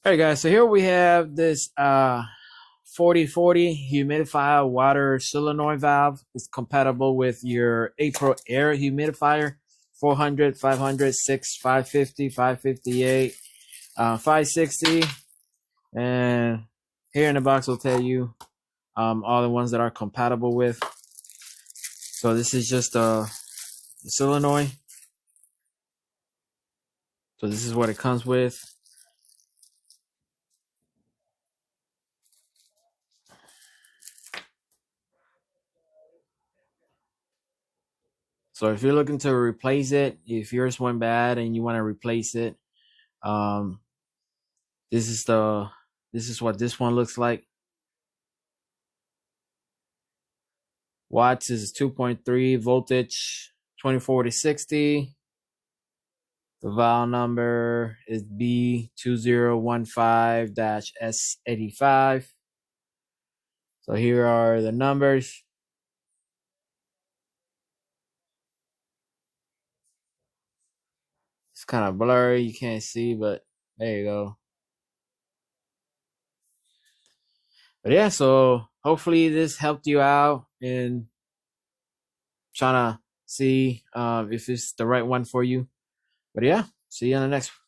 All right, guys. So here we have this 4040 humidifier water solenoid valve. It's compatible with your aire humidifier 400, 500, 6, 550, 558, 560. And here in the box will tell you all the ones that are compatible with. So this is just a solenoid. So this is what it comes with. So if you're looking to replace it, if yours went bad and you want to replace it, um, this is what this one looks like. Watts is 2.3, voltage 24 to 60. The valve number is B2015-S85. So here are the numbers. It's kind of blurry, you can't see, but there you go. But yeah, so hopefully this helped you out in trying to see if it's the right one for you. But yeah, see you on the next one.